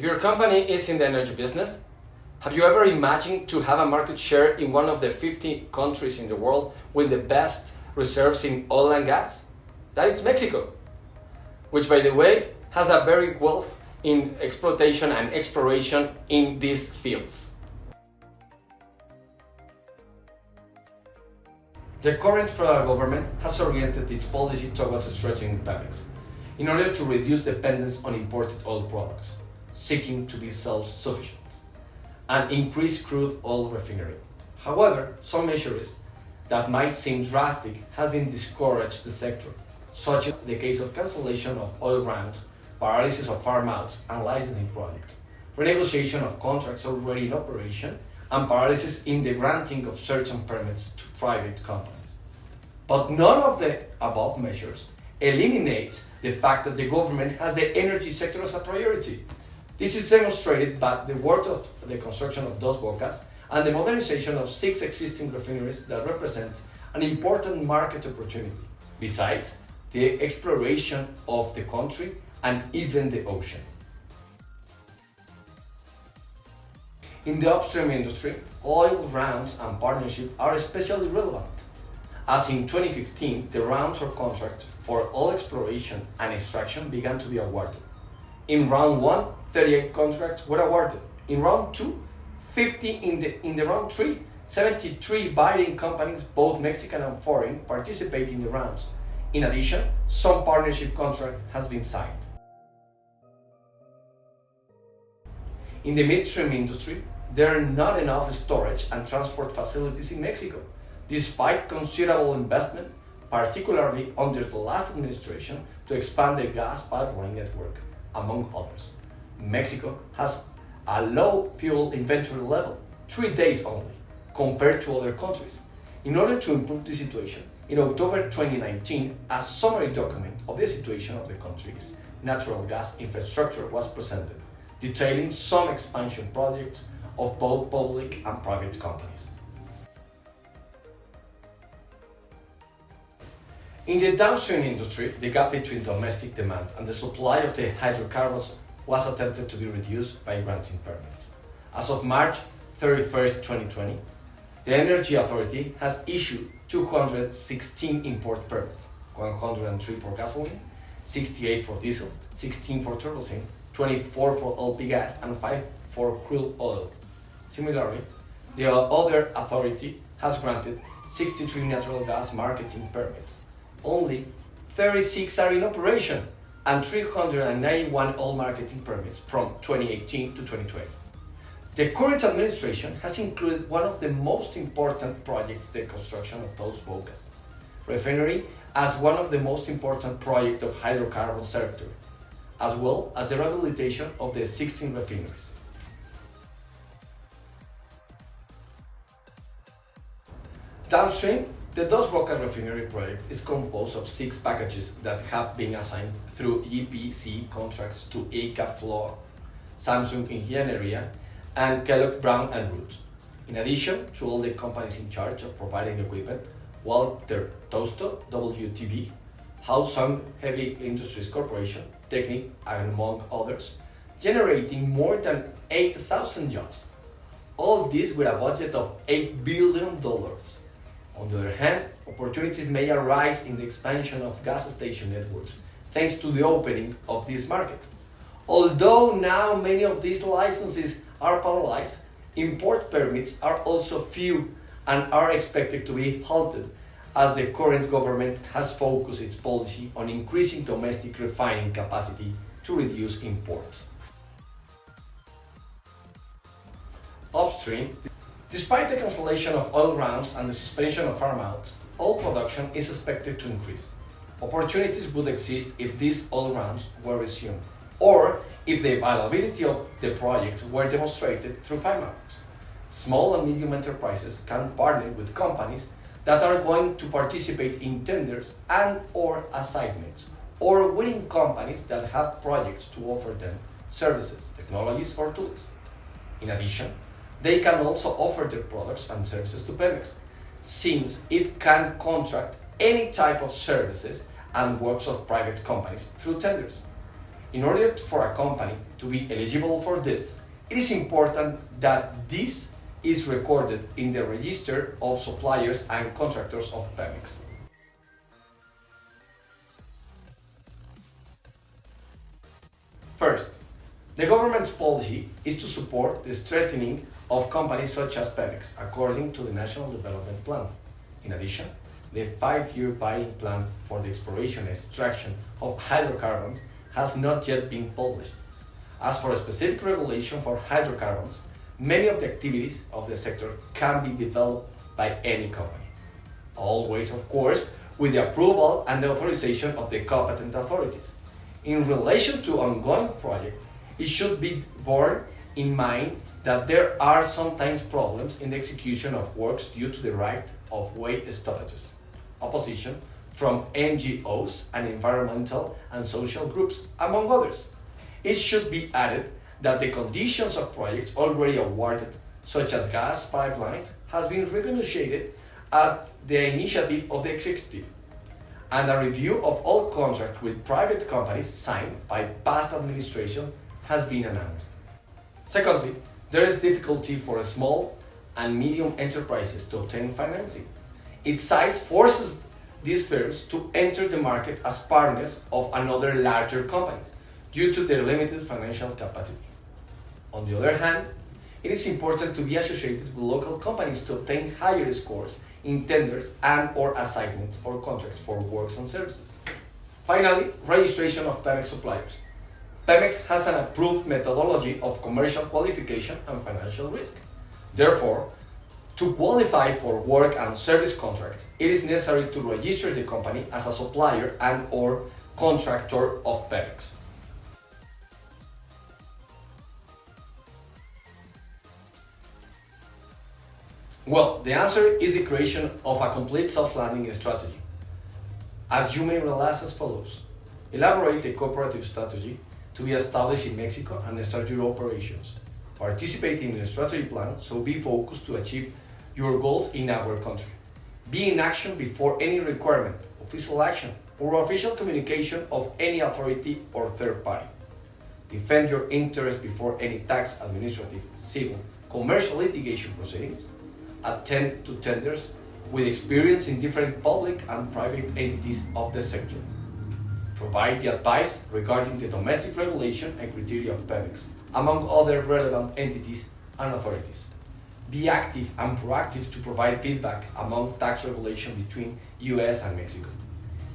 your company is in the energy business, have you ever imagined to have a market share in one of the 50 countries in the world with the best reserves in oil and gas? That is Mexico, which, by the way, has a very wealth in exploitation and exploration in these fields. The current federal government has oriented its policy towards stretching Pemex in order to reduce dependence on imported oil products, seeking to be self-sufficient, and increase crude oil refinery. However, some measures that might seem drastic have been discouraged the sector, such as the case of cancellation of oil rounds, paralysis of farm-outs and licensing projects, renegotiation of contracts already in operation, and paralysis in the granting of certain permits to private companies. But none of the above measures eliminates the fact that the government has the energy sector as a priority. This is demonstrated by the work of the construction of Dos Bocas and the modernization of 6 existing refineries that represent an important market opportunity, besides the exploration of the country and even the ocean. In the upstream industry, oil rounds and partnerships are especially relevant, as in 2015 the rounds or contracts for oil exploration and extraction began to be awarded. In round 1, 38 contracts were awarded. In round 2, 50 in the round 3, 73 bidding companies, both Mexican and foreign, participate in the rounds. In addition, some partnership contract has been signed. In the midstream industry, there are not enough storage and transport facilities in Mexico, despite considerable investment, particularly under the last administration, to expand the gas pipeline network, among others. Mexico has a low fuel inventory level, 3 days only, compared to other countries. In order to improve the situation, in October 2019, a summary document of the situation of the country's natural gas infrastructure was presented, detailing some expansion projects of both public and private companies. In the downstream industry, the gap between domestic demand and the supply of the hydrocarbons was attempted to be reduced by granting permits. As of March 31st, 2020, the Energy Authority has issued 216 import permits, 103 for gasoline, 68 for diesel, 16 for kerosene, 24 for LP gas, and 5 for crude oil. Similarly, the other authority has granted 63 natural gas marketing permits. Only 36 are in operation, and 391 oil marketing permits from 2018 to 2020. The current administration has included one of the most important projects, the construction of Dos Bocas refinery, as one of the most important projects of hydrocarbon sector, as well as the rehabilitation of the 16 refineries. Downstream, the Dos Bocas refinery project is composed of 6 packages that have been assigned through EPC contracts to ECA Floor, Samsung Ingeniería, and Kellogg Brown & Root. In addition to all the companies in charge of providing equipment, Walter Tosto, WTB, Hausung Heavy Industries Corporation, Technic, and among others, generating more than 8,000 jobs. All this with a budget of $8 billion. On the other hand, opportunities may arise in the expansion of gas station networks thanks to the opening of this market. Although now many of these licenses are paralyzed, import permits are also few and are expected to be halted as the current government has focused its policy on increasing domestic refining capacity to reduce imports. Upstream, despite the cancellation of oil rounds and the suspension of farm-outs, oil production is expected to increase. Opportunities would exist if these oil rounds were resumed, or if the availability of the projects were demonstrated through farm-outs. Small and medium enterprises can partner with companies that are going to participate in tenders and/or assignments, or winning companies that have projects to offer them services, technologies, or tools. In addition, they can also offer their products and services to Pemex, since it can contract any type of services and works of private companies through tenders. In order for a company to be eligible for this, it is important that this is recorded in the register of suppliers and contractors of Pemex. First, the government's policy is to support the strengthening of companies such as Pemex, according to the National Development Plan. In addition, the 5-year buying plan for the exploration and extraction of hydrocarbons has not yet been published. As for a specific regulation for hydrocarbons, many of the activities of the sector can be developed by any company. Always, of course, with the approval and the authorization of the competent authorities. In relation to ongoing projects, it should be borne in mind that there are sometimes problems in the execution of works due to the right of way stoppages, opposition from NGOs and environmental and social groups, among others. It should be added that the conditions of projects already awarded, such as gas pipelines, has been renegotiated at the initiative of the executive, and a review of all contracts with private companies signed by past administration has been announced. Secondly, there is difficulty for small and medium enterprises to obtain financing. Its size forces these firms to enter the market as partners of another larger companies due to their limited financial capacity. On the other hand, it is important to be associated with local companies to obtain higher scores in tenders and/or assignments or contracts for works and services. Finally, registration of Pemex suppliers. Pemex has an approved methodology of commercial qualification and financial risk. Therefore, to qualify for work and service contracts, it is necessary to register the company as a supplier and/or contractor of Pemex. Well, the answer is the creation of a complete soft landing strategy. As you may realize as follows: elaborate a cooperative strategy to be established in Mexico and start your operations. Participate in a strategy plan, so be focused to achieve your goals in our country. Be in action before any requirement, official action, or official communication of any authority or third party. Defend your interests before any tax, administrative, civil, commercial litigation proceedings. Attend to tenders with experience in different public and private entities of the sector. Provide the advice regarding the domestic regulation and criteria of Pemex, among other relevant entities and authorities. Be active and proactive to provide feedback among tax regulation between US and Mexico.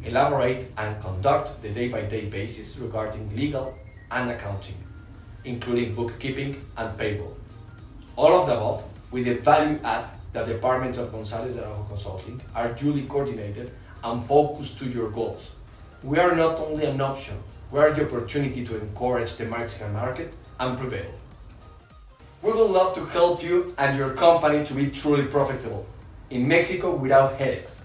Elaborate and conduct the day-by-day basis regarding legal and accounting, including bookkeeping and payroll. All of the above with the value add that the Department of González de Araujo Consulting are duly coordinated and focused to your goals. We are not only an option, we are the opportunity to encourage the Mexican market and prevail. We would love to help you and your company to be truly profitable in Mexico without headaches.